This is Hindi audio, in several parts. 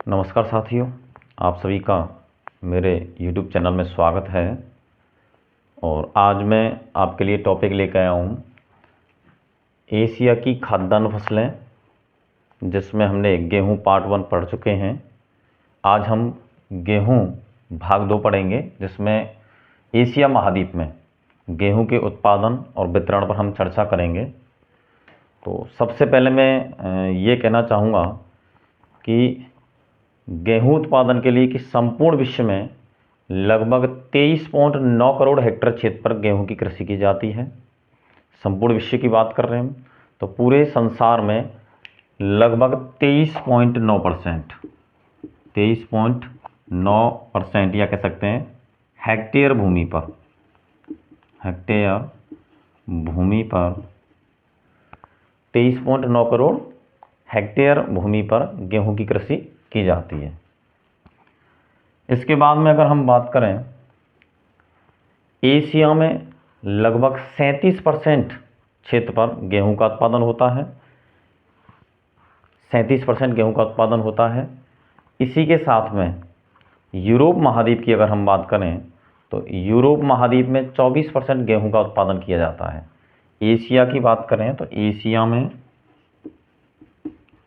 नमस्कार साथियों, आप सभी का मेरे YouTube चैनल में स्वागत है। और आज मैं आपके लिए टॉपिक लेकर आया हूँ एशिया की खाद्यान्न फसलें, जिसमें हमने गेहूँ पार्ट 1 पढ़ चुके हैं। आज हम गेहूँ भाग 2 पढ़ेंगे, जिसमें एशिया महाद्वीप में गेहूँ के उत्पादन और वितरण पर हम चर्चा करेंगे। तो सबसे पहले मैं ये कहना चाहूँगा कि गेहूं उत्पादन के लिए कि संपूर्ण विश्व में लगभग 23.9 करोड़ हेक्टेयर क्षेत्र पर गेहूं की कृषि की जाती है। संपूर्ण विश्व की बात कर रहे हैं हम, तो पूरे संसार में लगभग 23.9% या कह सकते हैं हेक्टेयर भूमि पर 23.9 करोड़ हेक्टेयर भूमि पर गेहूं की कृषि की जाती है। इसके बाद में अगर हम बात करें, एशिया में लगभग 37% क्षेत्र पर गेहूं का उत्पादन होता है। 37% गेहूं का उत्पादन होता है। इसी के साथ में यूरोप महाद्वीप की अगर हम बात करें, तो यूरोप महाद्वीप में 24% गेहूं का उत्पादन किया जाता है। एशिया की बात करें तो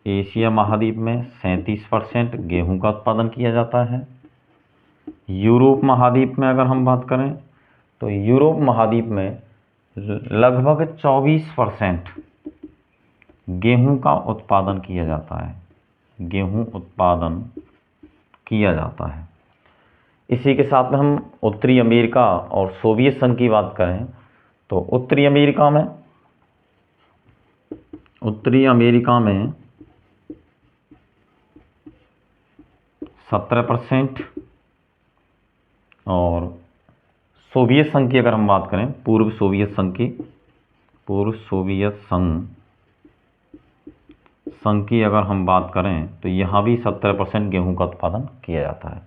एशिया महाद्वीप में 37% गेहूं का उत्पादन किया जाता है। यूरोप महाद्वीप में अगर हम बात करें तो यूरोप महाद्वीप में लगभग 24% गेहूं का उत्पादन किया जाता है। गेहूं उत्पादन किया जाता है। इसी के साथ में हम उत्तरी अमेरिका और सोवियत संघ की बात करें तो उत्तरी अमेरिका में 17% और सोवियत संघ की अगर हम बात करें, पूर्व सोवियत संघ की अगर हम बात करें तो यहाँ भी 17% गेहूं का उत्पादन किया जाता है।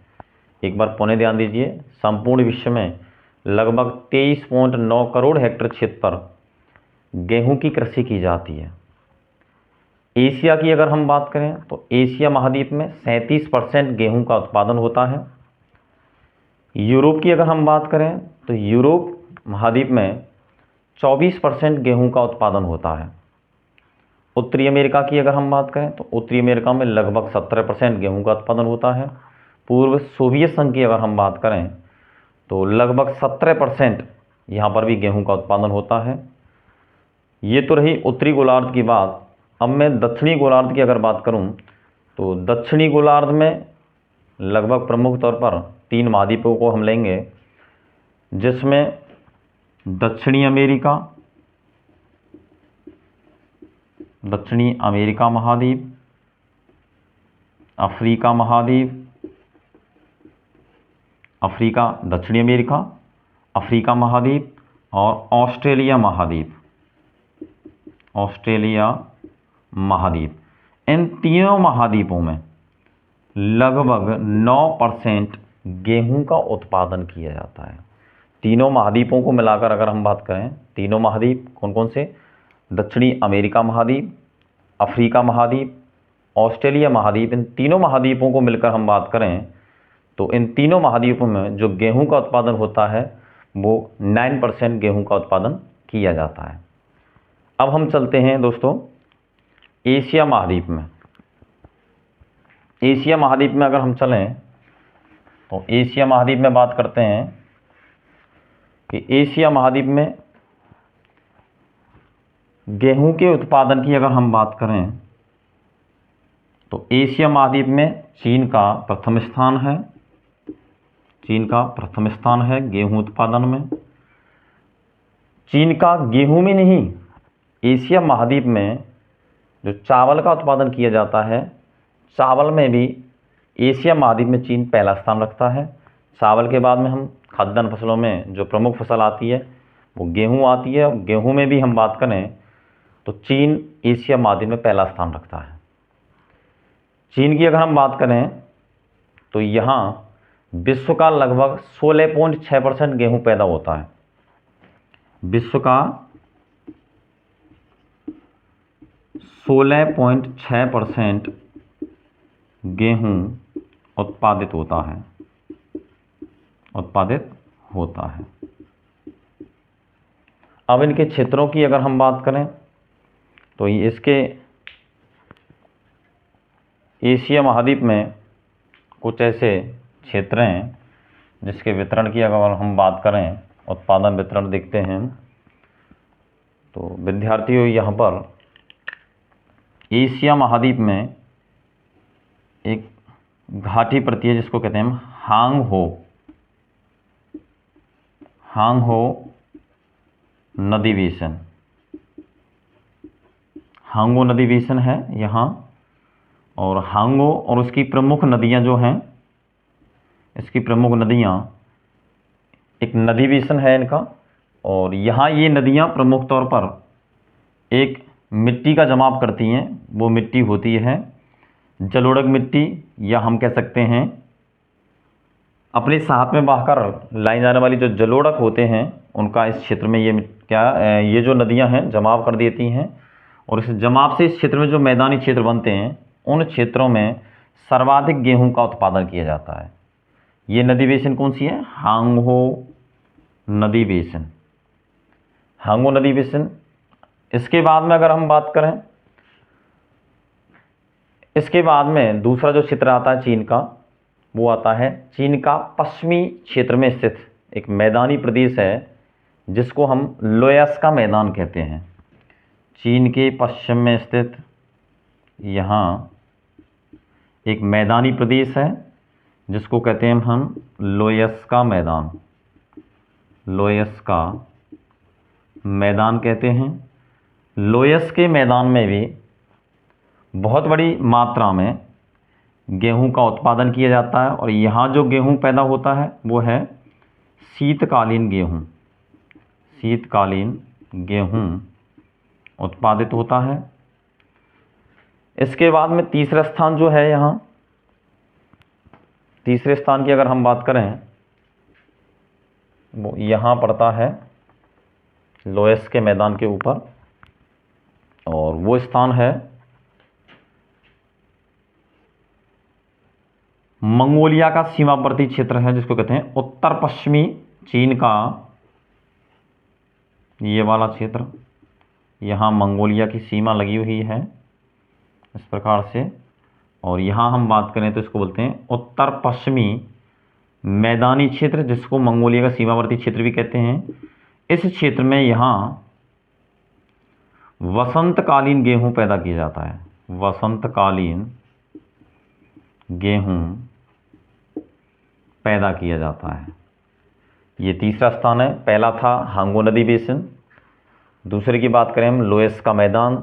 एक बार पुनः ध्यान दीजिए, संपूर्ण विश्व में लगभग 23.9 करोड़ हेक्टेयर क्षेत्र पर गेहूं की कृषि की जाती है। एशिया की अगर हम बात करें तो एशिया महाद्वीप में 37% गेहूं का उत्पादन होता है। यूरोप की अगर हम बात करें तो यूरोप महाद्वीप में 24% गेहूं का उत्पादन होता है। उत्तरी अमेरिका की अगर हम बात करें तो उत्तरी अमेरिका में लगभग 17% गेहूं का उत्पादन होता है। पूर्व सोवियत संघ की अगर हम बात करें तो लगभग 17% यहाँ पर भी गेहूं का उत्पादन होता है। ये तो रही उत्तरी गोलार्ध की बात। अब मैं दक्षिणी गोलार्ध की अगर बात करूं तो दक्षिणी गोलार्ध में लगभग प्रमुख तौर पर 3 महाद्वीपों को हम लेंगे, जिसमें दक्षिणी अमेरिका महाद्वीप, दक्षिणी अमेरिका, अफ्रीका महाद्वीप और ऑस्ट्रेलिया महाद्वीप। इन तीनों महाद्वीपों में लगभग 9% गेहूं का उत्पादन किया जाता है। तीनों महाद्वीपों को मिलाकर अगर हम बात करें, तीनों महाद्वीप कौन कौन से? दक्षिणी अमेरिका महाद्वीप, अफ्रीका महाद्वीप, ऑस्ट्रेलिया महाद्वीप। इन तीनों महाद्वीपों को मिलकर हम बात करें तो इन तीनों महाद्वीपों में जो गेहूं का उत्पादन होता है वो 9% गेहूं का उत्पादन किया जाता है। अब हम चलते हैं दोस्तों एशिया महाद्वीप में। एशिया महाद्वीप में अगर हम चलें तो एशिया महाद्वीप में बात करते हैं कि एशिया महाद्वीप में गेहूं के उत्पादन की अगर हम बात करें तो एशिया महाद्वीप में चीन का प्रथम स्थान है गेहूं उत्पादन में। चीन का गेहूं में नहीं, एशिया महाद्वीप में जो चावल का उत्पादन किया जाता है, चावल में भी एशिया महाद्वीप में चीन पहला स्थान रखता है। चावल के बाद में हम खाद्यान्न फसलों में जो प्रमुख फसल आती है वो गेहूं आती है। और गेहूं में भी हम बात करें तो चीन एशिया महाद्वीप में पहला स्थान रखता है। चीन की अगर हम बात करें तो यहाँ विश्व का लगभग 16.6% गेहूं पैदा होता है। विश्व का 16.6% गेहूं उत्पादित होता है, उत्पादित होता है। अब इनके क्षेत्रों की अगर हम बात करें तो इसके एशिया महाद्वीप में कुछ ऐसे क्षेत्र हैं जिसके वितरण की अगर हम बात करें, उत्पादन वितरण देखते हैं तो विद्यार्थियों यहाँ पर एशिया महाद्वीप में एक घाटी पड़ती है जिसको कहते हैं हम हांग हो नदी बेसिन। हांगो नदी बेसिन है यहाँ, और हांगो और उसकी प्रमुख नदियाँ जो हैं, इसकी प्रमुख नदियाँ, एक नदी बेसिन है इनका, और यहाँ ये नदियाँ प्रमुख तौर पर एक मिट्टी का जमाव करती हैं। वो मिट्टी होती है जलोढ़ मिट्टी, या हम कह सकते हैं अपने साथ में बहकर लाई जाने वाली जो जलोढ़ होते हैं उनका इस क्षेत्र में ये जो नदियां हैं जमाव कर देती हैं, और इस जमाव से इस क्षेत्र में जो मैदानी क्षेत्र बनते हैं उन क्षेत्रों में सर्वाधिक गेहूं का उत्पादन किया जाता है। ये नदी बेसिन कौन सी है? हांगहो नदी बेसिन, हांगो नदी बेसिन। इसके बाद में अगर हम बात करें, इसके बाद में दूसरा जो क्षेत्र आता है चीन का, वो आता है चीन का पश्चिमी क्षेत्र में स्थित एक मैदानी प्रदेश है जिसको हम लोयस का मैदान कहते हैं। चीन के पश्चिम में स्थित यहाँ एक मैदानी प्रदेश है जिसको कहते हैं हम लोयस का मैदान, लोयस का मैदान कहते हैं। लोयस के मैदान में भी बहुत बड़ी मात्रा में गेहूं का उत्पादन किया जाता है, और यहाँ जो गेहूं पैदा होता है वो है शीतकालीन गेहूं, शीतकालीन गेहूं उत्पादित होता है। इसके बाद में तीसरा स्थान जो है, यहाँ तीसरे स्थान की अगर हम बात करें वो यहाँ पड़ता है लोयस के मैदान के ऊपर, और वो स्थान है मंगोलिया का सीमावर्ती क्षेत्र है जिसको कहते हैं उत्तर पश्चिमी चीन का ये वाला क्षेत्र। यहाँ मंगोलिया की सीमा लगी हुई है इस प्रकार से, और यहाँ हम बात करें तो इसको बोलते हैं उत्तर पश्चिमी मैदानी क्षेत्र जिसको मंगोलिया का सीमावर्ती क्षेत्र भी कहते हैं। इस क्षेत्र में यहाँ वसंतकालीन गेहूं पैदा किया जाता है, वसंतकालीन गेहूं पैदा किया जाता है। ये तीसरा स्थान है। पहला था हांगो नदी बेसिन, दूसरे की बात करें हम लोयस का मैदान,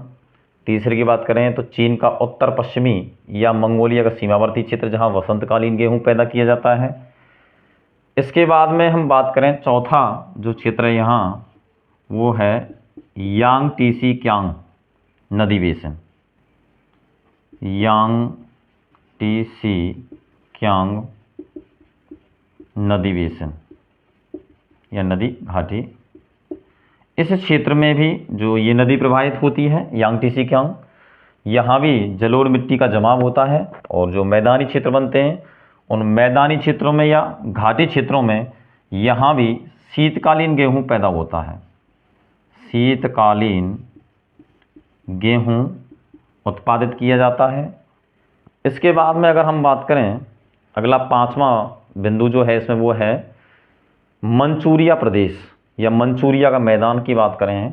तीसरे की बात करें तो चीन का उत्तर पश्चिमी या मंगोलिया का सीमावर्ती क्षेत्र जहां वसंतकालीन गेहूं पैदा किया जाता है। इसके बाद में हम बात करें चौथा जो क्षेत्र है यहाँ, वो है यांग टीसी क्यांग नदी बेसिन, यांग टीसी क्यांग नदी बेसिन या नदी घाटी। इस क्षेत्र में भी जो ये नदी प्रवाहित होती है यांग टीसी क्यांग, यहाँ भी जलोढ़ मिट्टी का जमाव होता है, और जो मैदानी क्षेत्र बनते हैं उन मैदानी क्षेत्रों में या घाटी क्षेत्रों में यहाँ भी शीतकालीन गेहूं पैदा होता है, शीतकालीन गेहूं उत्पादित किया जाता है। इसके बाद में अगर हम बात करें, अगला पांचवा बिंदु जो है इसमें वो है मंचूरिया प्रदेश या मंचूरिया का मैदान की बात करें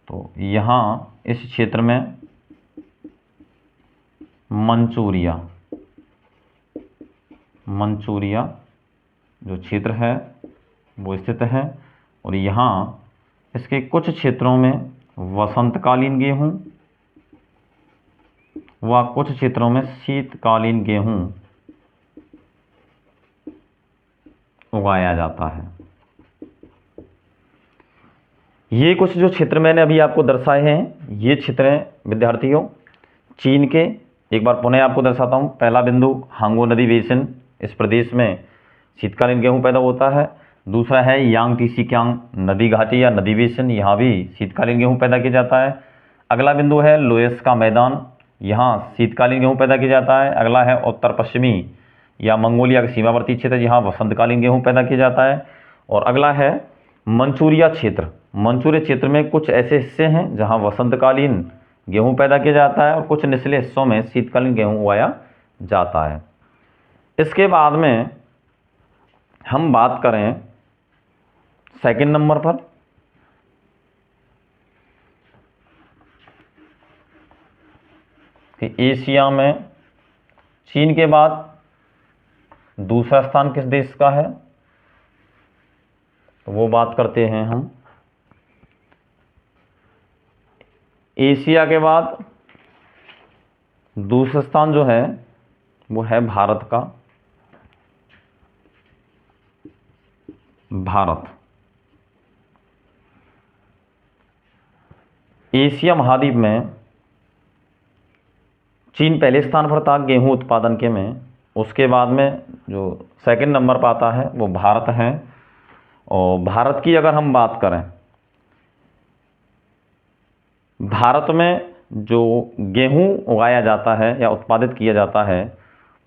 तो यहाँ इस क्षेत्र में मंचूरिया जो क्षेत्र है वो स्थित है, और यहाँ इसके कुछ क्षेत्रों में वसंतकालीन गेहूं व कुछ क्षेत्रों में शीतकालीन गेहूं उगाया जाता है। ये कुछ जो क्षेत्र मैंने अभी आपको दर्शाए हैं, ये क्षेत्र हैं विद्यार्थियों चीन के। एक बार पुनः आपको दर्शाता हूँ। पहला बिंदु हांगो नदी बेसिन, इस प्रदेश में शीतकालीन गेहूं पैदा होता है। दूसरा है यांग टीसी क्यांग नदी घाटी या नदी बेसिन, यहाँ भी शीतकालीन गेहूं पैदा किया जाता है। अगला बिंदु है लोयस का मैदान, यहाँ शीतकालीन गेहूं पैदा किया जाता है। अगला है उत्तर पश्चिमी या मंगोलिया के सीमावर्ती क्षेत्र जहाँ वसंतकालीन गेहूं पैदा किया जाता है। और अगला है मंचूरिया क्षेत्र। मंचूरिया क्षेत्र में कुछ ऐसे हिस्से हैं जहाँ वसंतकालीन गेहूं पैदा किया जाता है और कुछ निचले हिस्सों में शीतकालीन गेहूं उगाया जाता है। इसके बाद में हम बात करें सेकंड नंबर पर, कि एशिया में चीन के बाद दूसरा स्थान किस देश का है, तो वो बात करते हैं हम। एशिया के बाद दूसरा स्थान जो है वो है भारत का। भारत एशिया महाद्वीप में चीन पहले स्थान पर था गेहूं उत्पादन के में। उसके बाद में जो सेकंड नंबर पर आता है वो भारत है। और भारत की अगर हम बात करें, भारत में जो गेहूं उगाया जाता है या उत्पादित किया जाता है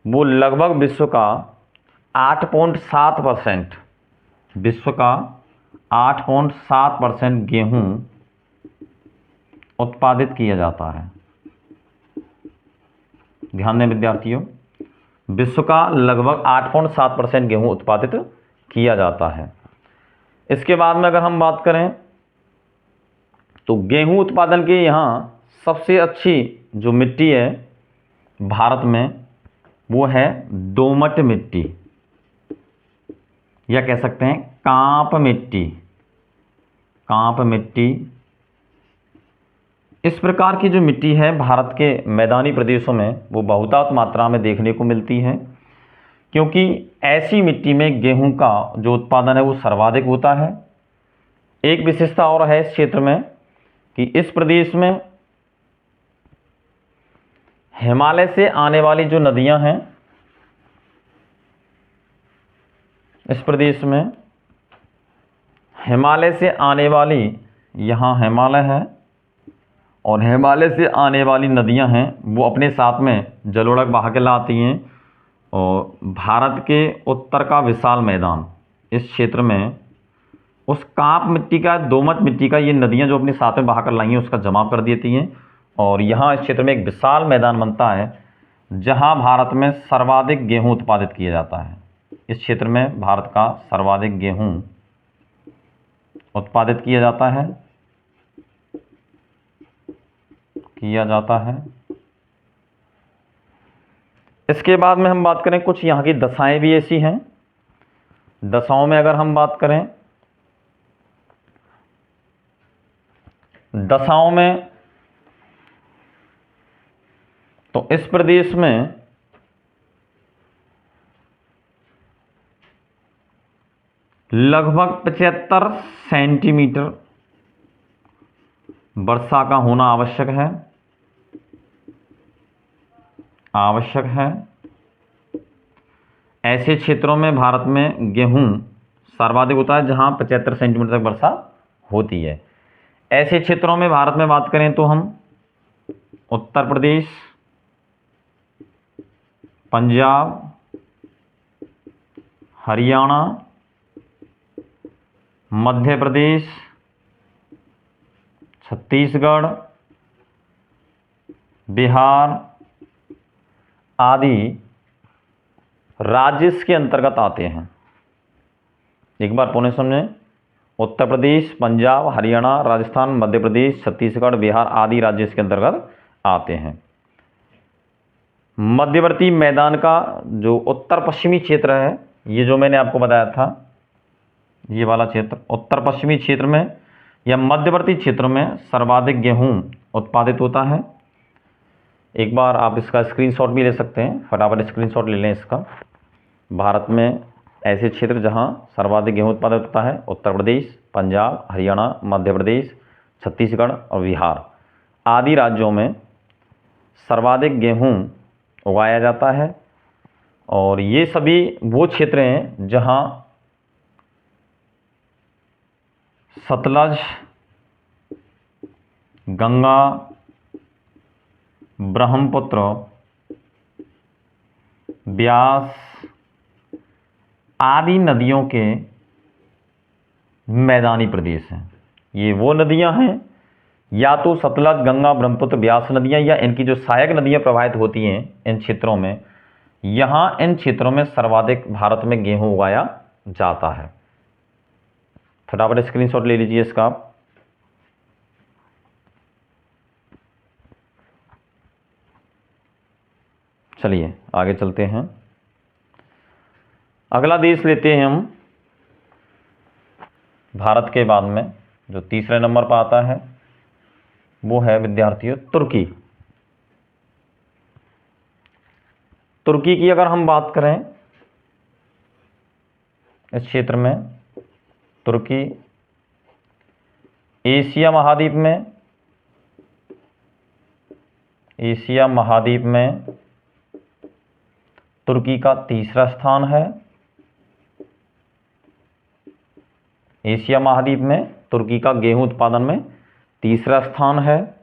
वो लगभग विश्व का 8.7%, विश्व का 8.7% गेहूं उत्पादित किया जाता है। ध्यान दें विद्यार्थियों, विश्व का लगभग 8.7% गेहूं उत्पादित किया जाता है। इसके बाद में अगर हम बात करें तो गेहूं उत्पादन के यहाँ सबसे अच्छी जो मिट्टी है भारत में वो है दोमट मिट्टी, या कह सकते हैं कांप मिट्टी। कांप मिट्टी इस प्रकार की जो मिट्टी है भारत के मैदानी प्रदेशों में वो बहुतायत मात्रा में देखने को मिलती है, क्योंकि ऐसी मिट्टी में गेहूं का जो उत्पादन है वो सर्वाधिक होता है। एक विशेषता और है इस क्षेत्र में कि इस प्रदेश में हिमालय से आने वाली जो नदियां हैं, इस प्रदेश में हिमालय से आने वाली, यहाँ हिमालय है और हिमालय से आने वाली नदियां हैं वो अपने साथ में जलोढ़क बहा के लाती हैं। और भारत के उत्तर का विशाल मैदान, इस क्षेत्र में उस कांप मिट्टी का, दोमट मिट्टी का, ये नदियां जो अपने साथ में बहा कर लाई हैं उसका जमाव कर देती हैं। और यहाँ इस क्षेत्र में एक विशाल मैदान बनता है जहाँ भारत में सर्वाधिक गेहूं उत्पादित किया जाता है। इस क्षेत्र में भारत का सर्वाधिक गेहूं उत्पादित किया जाता है। इसके बाद में हम बात करें, कुछ यहाँ की दशाएं भी ऐसी हैं। दशाओं में अगर हम बात करें, दशाओं में तो इस प्रदेश में लगभग 75 सेंटीमीटर वर्षा का होना आवश्यक है। ऐसे क्षेत्रों में भारत में गेहूं सर्वाधिक होता है जहां 75 सेंटीमीटर तक वर्षा होती है। ऐसे क्षेत्रों में भारत में बात करें तो हम उत्तर प्रदेश, पंजाब, हरियाणा, मध्य प्रदेश, छत्तीसगढ़, बिहार आदि राज्य इसके अंतर्गत आते हैं। एक बार पुनः समझें, उत्तर प्रदेश, पंजाब, हरियाणा, राजस्थान, मध्य प्रदेश, छत्तीसगढ़, बिहार आदि राज्य इसके अंतर्गत आते हैं। मध्यवर्ती मैदान का जो उत्तर पश्चिमी क्षेत्र है, ये जो मैंने आपको बताया था, ये वाला क्षेत्र उत्तर पश्चिमी क्षेत्र में या मध्यवर्ती क्षेत्रों में सर्वाधिक गेहूं उत्पादित होता है। एक बार आप इसका स्क्रीनशॉट भी ले सकते हैं, फटाफट स्क्रीनशॉट ले लें इसका। भारत में ऐसे क्षेत्र जहां सर्वाधिक गेहूं उत्पादित होता है उत्तर प्रदेश, पंजाब, हरियाणा, मध्य प्रदेश, छत्तीसगढ़ और बिहार आदि राज्यों में सर्वाधिक गेहूं उगाया जाता है। और ये सभी वो क्षेत्र हैं जहां सतलज, गंगा, ब्रह्मपुत्र, ब्यास आदि नदियों के मैदानी प्रदेश हैं। ये वो नदियां हैं या तो सतलज, गंगा, ब्रह्मपुत्र, ब्यास नदियां या इनकी जो सहायक नदियां प्रवाहित होती हैं इन क्षेत्रों में, यहां इन क्षेत्रों में सर्वाधिक भारत में गेहूं उगाया जाता है। फटाफट स्क्रीनशॉट ले लीजिए इसका आप। चलिए आगे चलते हैं। अगला देश लेते हैं हम, भारत के बाद में जो तीसरे नंबर पर आता है वो है विद्यार्थियों तुर्की। तुर्की की अगर हम बात करें, इस क्षेत्र में तुर्की एशिया महाद्वीप में तुर्की का तीसरा स्थान है। एशिया महाद्वीप में तुर्की का गेहूं उत्पादन में तीसरा स्थान है।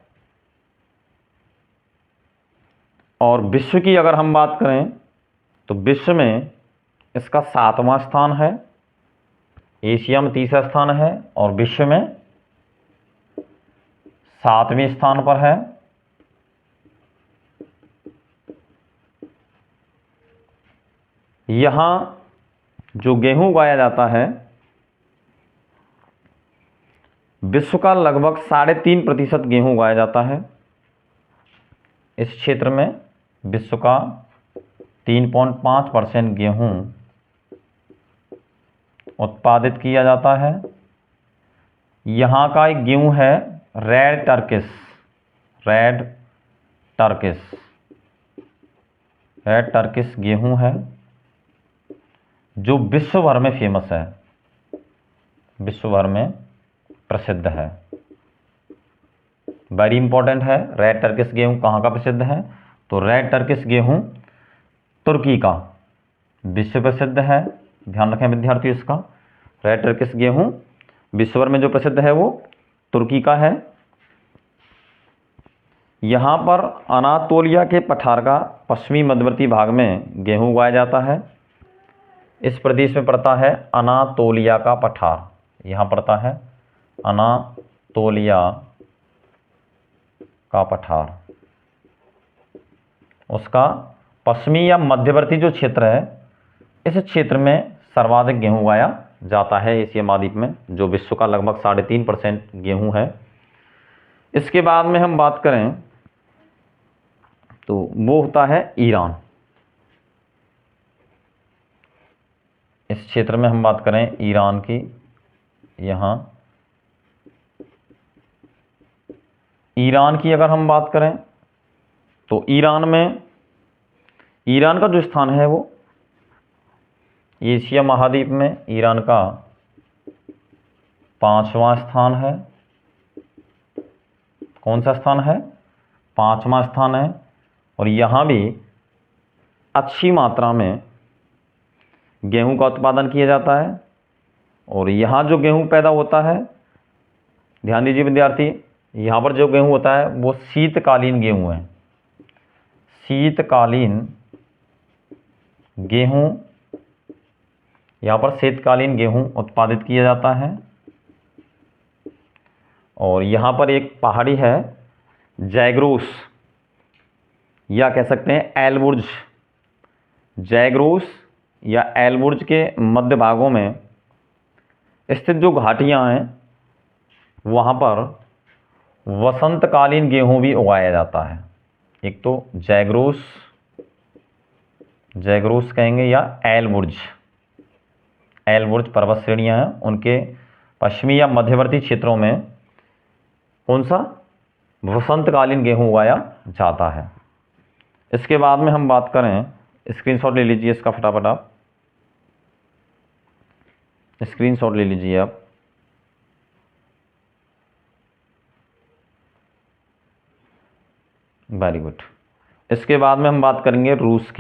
और विश्व की अगर हम बात करें तो विश्व में इसका 7वां स्थान है। एशिया में तीसरा स्थान है और विश्व में 7वें स्थान पर है। यहां जो गेहूं उगाया जाता है, विश्व का लगभग 3.5% गेहूं उगाया जाता है। इस क्षेत्र में विश्व का 3.5% गेहूं उत्पादित किया जाता है। यहाँ का एक गेहूं है रेड टर्किश गेहूं है जो विश्व भर में फेमस है, विश्व भर में प्रसिद्ध है। वेरी इंपॉर्टेंट है, रेड टर्किश गेहूं कहाँ का प्रसिद्ध है? तो रेड टर्किश गेहूं तुर्की का विश्व प्रसिद्ध है। ध्यान रखें विद्यार्थियों इसका, रेड टर्किश गेहूं विश्व भर में जो प्रसिद्ध है वो तुर्की का है। यहाँ पर अनातोलिया के पठार का पश्चिमी मध्यवर्ती भाग में गेहूं उगाया जाता है। इस प्रदेश में पड़ता है अनातोलिया का पठार, यहाँ पड़ता है अनातोलिया का पठार। उसका पश्चिमी या मध्यवर्ती जो क्षेत्र है, इस क्षेत्र में सर्वाधिक गेहूं उगाया जाता है एशिया महाद्वीप में, जो विश्व का लगभग 3.5% गेहूं है। इसके बाद में हम बात करें तो वो होता है ईरान। इस क्षेत्र में हम बात करें ईरान की, यहाँ ईरान की अगर हम बात करें तो ईरान का जो स्थान है वो एशिया महाद्वीप में ईरान का 5वां स्थान है। कौन सा स्थान है? 5वां स्थान है। और यहाँ भी अच्छी मात्रा में गेहूं का उत्पादन किया जाता है। और यहाँ जो गेहूं पैदा होता है, ध्यान दीजिए विद्यार्थी, यहाँ पर जो गेहूं होता है वो शीतकालीन गेहूं है। शीतकालीन गेहूं, यहाँ पर शीतकालीन गेहूं उत्पादित किया जाता है। और यहाँ पर एक पहाड़ी है जैग्रोस, या कह सकते हैं एलबुर्ज। जैग्रोस या एलबुर्ज के मध्य भागों में स्थित जो घाटियाँ हैं, वहाँ पर वसंतकालीन गेहूं भी उगाया जाता है। एक तो जैग्रोस कहेंगे या एलबुर्ज पर्वत श्रेणियाँ हैं, उनके पश्चिमी या मध्यवर्ती क्षेत्रों में कौन सा वसंतकालीन गेहूं उगाया जाता है। इसके बाद में हम बात करें, स्क्रीनशॉट ले लीजिए इसका फटाफट आप, स्क्रीनशॉट ले लीजिए आप। Very good. इसके बाद में हम बात करेंगे रूस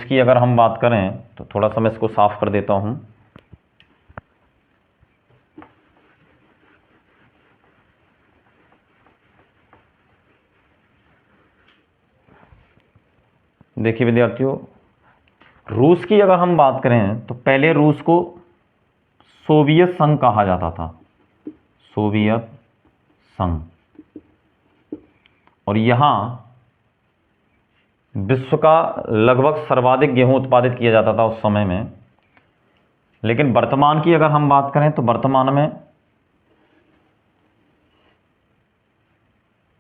की अगर हम बात करें तो थोड़ा सा मैं इसको साफ कर देता हूं। देखिए विद्यार्थियों, रूस की अगर हम बात करें तो पहले रूस को सोवियत संघ कहा जाता था, सोवियत संघ। और यहाँ विश्व का लगभग सर्वाधिक गेहूं उत्पादित किया जाता था उस समय में। लेकिन वर्तमान की अगर हम बात करें तो वर्तमान में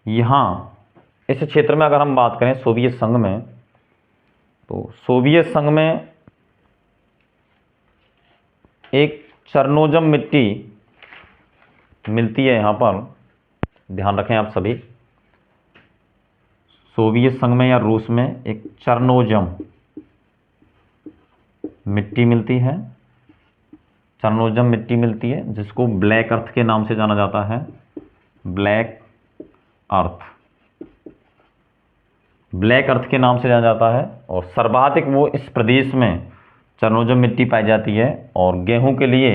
यहाँ इस क्षेत्र में अगर हम बात करें सोवियत संघ में, तो सोवियत संघ में एक चरनोजम मिट्टी मिलती है। यहाँ पर ध्यान रखें आप सभी, सोवियत संघ में या रूस में एक चरनोजम मिट्टी मिलती है, चरनोजम मिट्टी मिलती है जिसको ब्लैक अर्थ के नाम से जाना जाता है, ब्लैक अर्थ, ब्लैक अर्थ के नाम से जाना जाता है। और सर्वाधिक वो इस प्रदेश में चरनोजम मिट्टी पाई जाती है और गेहूं के लिए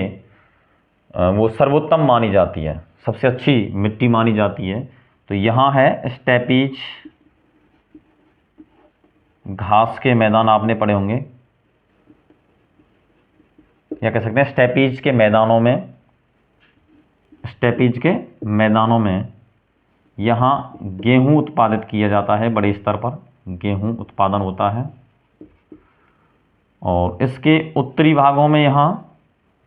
वो सर्वोत्तम मानी जाती है, सबसे अच्छी मिट्टी मानी जाती है। तो यहाँ है स्टेपीज घास के मैदान, आपने पढ़े होंगे, या कह सकते हैं स्टेपीज के मैदानों में, स्टेपीज के मैदानों में यहाँ गेहूं उत्पादित किया जाता है, बड़े स्तर पर गेहूं उत्पादन होता है। और इसके उत्तरी भागों में यहाँ,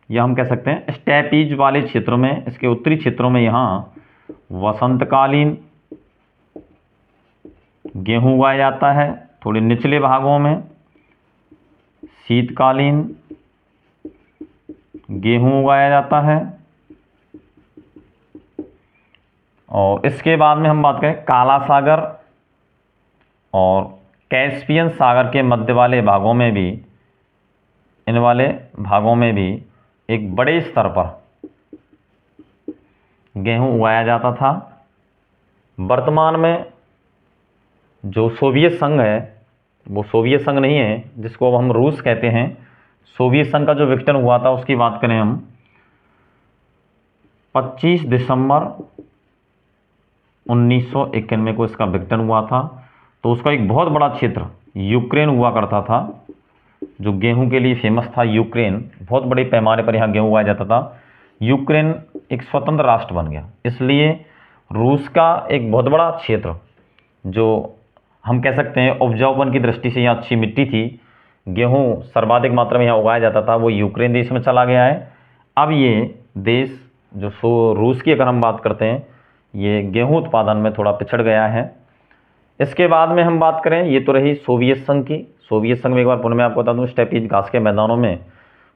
या हम कह सकते हैं स्टेपीज वाले क्षेत्रों में, इसके उत्तरी क्षेत्रों में यहाँ वसंतकालीन गेहूं उगाया जाता है। थोड़े निचले भागों में शीतकालीन गेहूं उगाया जाता है। और इसके बाद में हम बात करें काला सागर और कैस्पियन सागर के मध्य वाले भागों में भी, इन वाले भागों में भी एक बड़े स्तर पर गेहूं उगाया जाता था। वर्तमान में जो सोवियत संघ है वो सोवियत संघ नहीं है, जिसको अब हम रूस कहते हैं। सोवियत संघ का जो विघटन हुआ था उसकी बात करें हम, 25 दिसंबर 1991 को इसका विघटन हुआ था। तो उसका एक बहुत बड़ा क्षेत्र यूक्रेन हुआ करता था, जो गेहूं के लिए फेमस था। यूक्रेन, बहुत बड़े पैमाने पर यहाँ गेहूं उगाया जाता था। यूक्रेन एक स्वतंत्र राष्ट्र बन गया, इसलिए रूस का एक बहुत बड़ा क्षेत्र, जो हम कह सकते हैं उपजाऊपन की दृष्टि से यहाँ अच्छी मिट्टी थी, गेहूं सर्वाधिक मात्रा में यहाँ उगाया जाता था, वो यूक्रेन देश में चला गया है। अब ये देश जो रूस की अगर हम बात करते हैं, ये गेहूं उत्पादन में थोड़ा पिछड़ गया है। इसके बाद में हम बात करें, ये तो रही सोवियत संघ की। सोवियत संघ में एक बार पुनः मैं आपको बता दूं, स्टेपीज घास के मैदानों में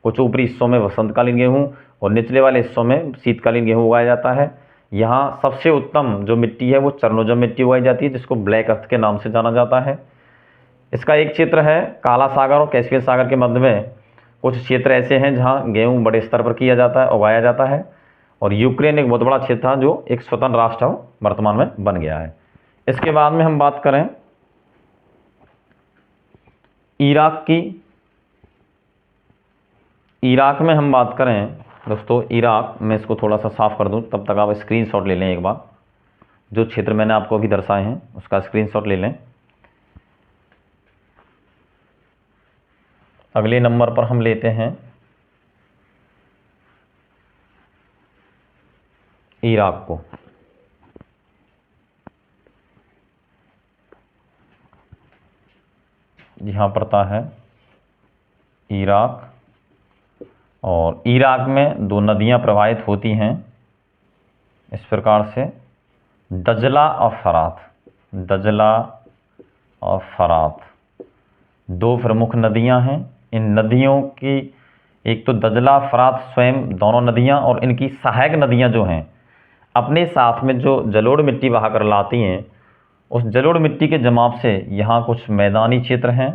कुछ ऊपरी हिस्सों में वसंतकालीन गेहूं और निचले वाले हिस्सों में शीतकालीन गेहूं उगाया जाता है। यहाँ सबसे उत्तम जो मिट्टी है वो चरनोजम मिट्टी उगाई जाती है, जिसको ब्लैक अर्थ के नाम से जाना जाता है। इसका एक क्षेत्र है काला सागर और कैस्पियन सागर के मध्य में, कुछ क्षेत्र ऐसे हैं जहाँ गेहूँ बड़े स्तर पर किया जाता है, उगाया जाता है। और यूक्रेन एक बहुत बड़ा क्षेत्र था जो एक स्वतंत्र राष्ट्र वर्तमान में बन गया है। इसके बाद में हम बात करें इराक की। इराक में हम बात करें दोस्तों, इराक में इसको थोड़ा सा साफ कर दूं, तब तक आप स्क्रीनशॉट ले लें एक बार। जो क्षेत्र मैंने आपको अभी दर्शाए हैं उसका स्क्रीनशॉट ले लें। अगले नंबर पर हम लेते हैं इराक को। यहाँ पड़ता है इराक, और इराक में दो नदियाँ प्रवाहित होती हैं इस प्रकार से, दजला और फरात। दजला और फरात दो प्रमुख नदियाँ हैं। इन नदियों की, एक तो दजला फरात स्वयं दोनों नदियाँ, और इनकी सहायक नदियाँ जो हैं अपने साथ में जो जलोढ़ मिट्टी बहा कर लाती हैं, उस जलोढ़ मिट्टी के जमाव से यहाँ कुछ मैदानी क्षेत्र हैं।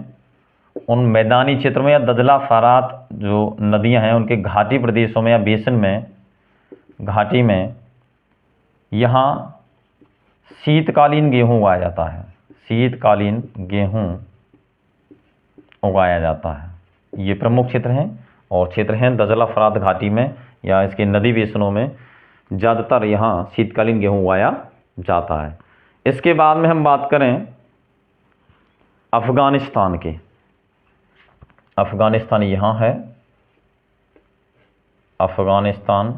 उन मैदानी क्षेत्रों में या दजला फरात जो नदियाँ हैं उनके घाटी प्रदेशों में या बेसिन में, घाटी में यहाँ शीतकालीन गेहूँ उगाया जाता है। शीतकालीन गेहूँ उगाया जाता है। ये प्रमुख क्षेत्र हैं, और क्षेत्र हैं दजला फरात घाटी में या इसके नदी बेसिनों में ज़्यादातर यहाँ शीतकालीन गेहूँ उगाया जाता है। इसके बाद में हम बात करें अफगानिस्तान के, अफगानिस्तान यहाँ है, अफगानिस्तान,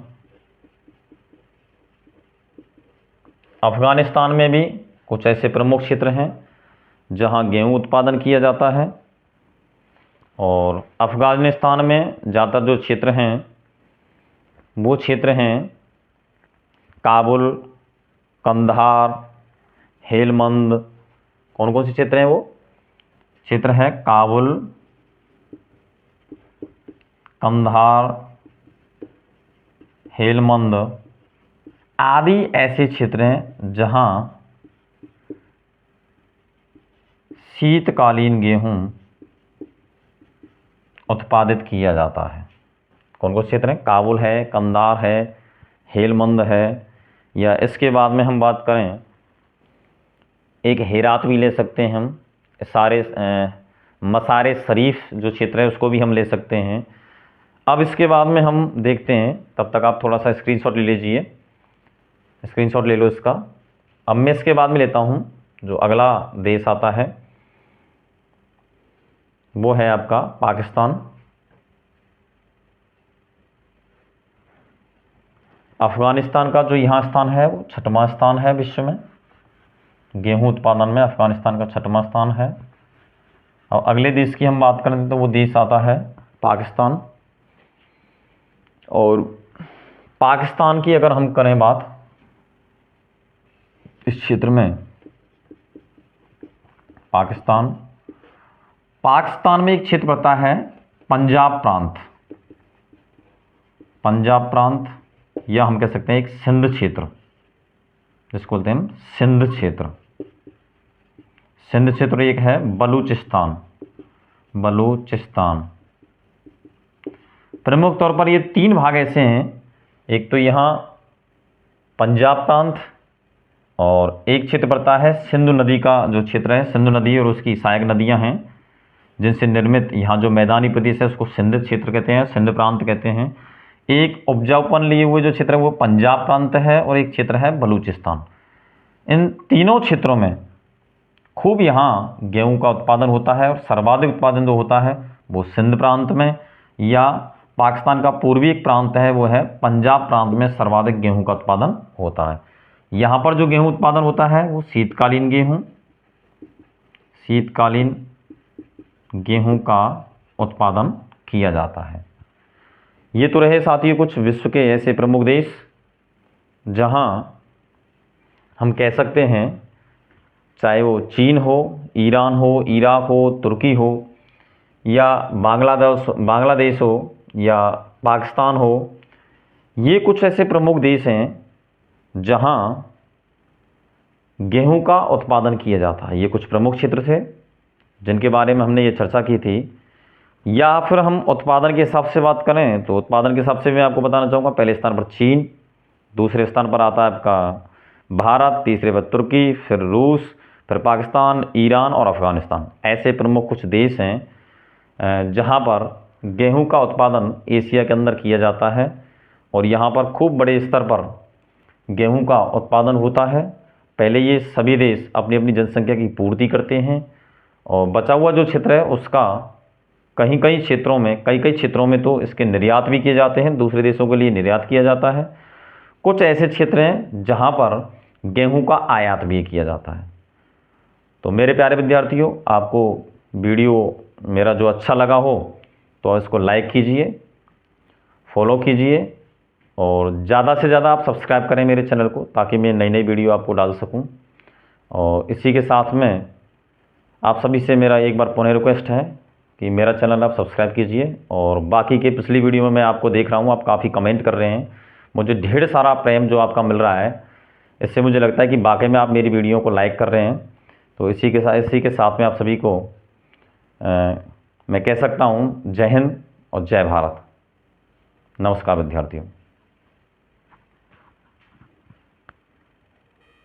अफगानिस्तान में भी कुछ ऐसे प्रमुख क्षेत्र हैं जहाँ गेहूं उत्पादन किया जाता है। और अफगानिस्तान में ज़्यादातर जो क्षेत्र हैं वो क्षेत्र हैं काबुल, कंधार, हेलमंद। कौन कौन से क्षेत्र हैं? वो क्षेत्र है काबुल, कंधार, हेलमंद आदि ऐसे क्षेत्र हैं जहां शीतकालीन गेहूं उत्पादित किया जाता है। कौन कौन से क्षेत्र हैं? काबुल है, कंधार है, हेलमंद है, या इसके बाद में हम बात करें एक हेरात भी ले सकते हैं हम, सारे मसारे शरीफ जो क्षेत्र है उसको भी हम ले सकते हैं। अब इसके बाद में हम देखते हैं, तब तक आप थोड़ा सा स्क्रीनशॉट ले लीजिए, स्क्रीनशॉट ले लो इसका। अब मैं इसके बाद में लेता हूं जो अगला देश आता है वो है आपका पाकिस्तान। अफगानिस्तान का जो यहाँ स्थान है वो 6वां स्थान है विश्व में, गेहूं उत्पादन में अफगानिस्तान का 6वां स्थान है। और अगले देश की हम बात करें तो वो देश आता है पाकिस्तान। और पाकिस्तान की अगर हम करें बात इस क्षेत्र में, पाकिस्तान में एक क्षेत्र पड़ता है पंजाब प्रांत, पंजाब प्रांत, या हम कह सकते हैं एक सिंध क्षेत्र, जिसको बोलते हैं हम सिंध क्षेत्र। सिंध क्षेत्र एक है बलूचिस्तान, बलूचिस्तान। प्रमुख तौर पर ये 3 भाग ऐसे हैं, एक तो यहाँ पंजाब प्रांत, और एक क्षेत्र पड़ता है सिंधु नदी का जो क्षेत्र है, सिंधु नदी और उसकी सहायक नदियां हैं जिनसे निर्मित यहाँ जो मैदानी प्रदेश है उसको सिंध क्षेत्र कहते हैं, सिंध प्रांत कहते हैं। एक उपजाऊपन लिए हुए जो क्षेत्र है वो पंजाब प्रांत है, और एक क्षेत्र है बलूचिस्तान। इन तीनों क्षेत्रों में खूब यहाँ गेहूं का उत्पादन होता है, और सर्वाधिक उत्पादन जो होता है वो सिंध प्रांत में, या पाकिस्तान का पूर्वी एक प्रांत है वो है पंजाब प्रांत में सर्वाधिक गेहूं का उत्पादन होता है। यहाँ पर जो गेहूं उत्पादन होता है वो शीतकालीन गेहूं, शीतकालीन गेहूं का उत्पादन किया जाता है। ये तो रहे साथियों कुछ विश्व के ऐसे प्रमुख देश जहां हम कह सकते हैं, चाहे वो चीन हो, ईरान हो, इराक हो, तुर्की हो, या बांग्लादेश हो, या पाकिस्तान हो, ये कुछ ऐसे प्रमुख देश हैं जहां गेहूं का उत्पादन किया जाता है। ये कुछ प्रमुख क्षेत्र थे जिनके बारे में हमने ये चर्चा की थी। या फिर हम उत्पादन के हिसाब से बात करें तो उत्पादन के हिसाब से मैं आपको बताना चाहूँगा, पहले स्थान पर चीन, दूसरे स्थान पर आता है आपका भारत, तीसरे पर तुर्की, फिर रूस, फिर पाकिस्तान, ईरान और अफगानिस्तान। ऐसे प्रमुख कुछ देश हैं जहाँ पर गेहूं का उत्पादन एशिया के अंदर किया जाता है, और यहाँ पर खूब बड़े स्तर पर गेहूं का उत्पादन होता है। पहले ये सभी देश अपनी अपनी जनसंख्या की पूर्ति करते हैं, और बचा हुआ जो क्षेत्र है उसका कई क्षेत्रों में तो इसके निर्यात भी किए जाते हैं, दूसरे देशों के लिए निर्यात किया जाता है। कुछ ऐसे क्षेत्र हैं जहां पर गेहूं का आयात भी किया जाता है। तो मेरे प्यारे विद्यार्थियों, आपको वीडियो मेरा जो अच्छा लगा हो तो इसको लाइक कीजिए, फॉलो कीजिए, और ज़्यादा से ज़्यादा आप सब्सक्राइब करें मेरे चैनल को, ताकि मैं नई नई वीडियो आपको डाल सकूं। और इसी के साथ में आप सभी से मेरा एक बार पुनः रिक्वेस्ट है कि मेरा चैनल आप सब्सक्राइब कीजिए। और बाकी के पिछली वीडियो में मैं आपको देख रहा हूँ, आप काफ़ी कमेंट कर रहे हैं, मुझे ढेर सारा प्रेम जो आपका मिल रहा है, इससे मुझे लगता है कि वाकई में आप मेरी वीडियो को लाइक कर रहे हैं। तो इसी के साथ में आप सभी को मैं कह सकता हूँ जय हिंद और जय भारत। नमस्कार विद्यार्थियों।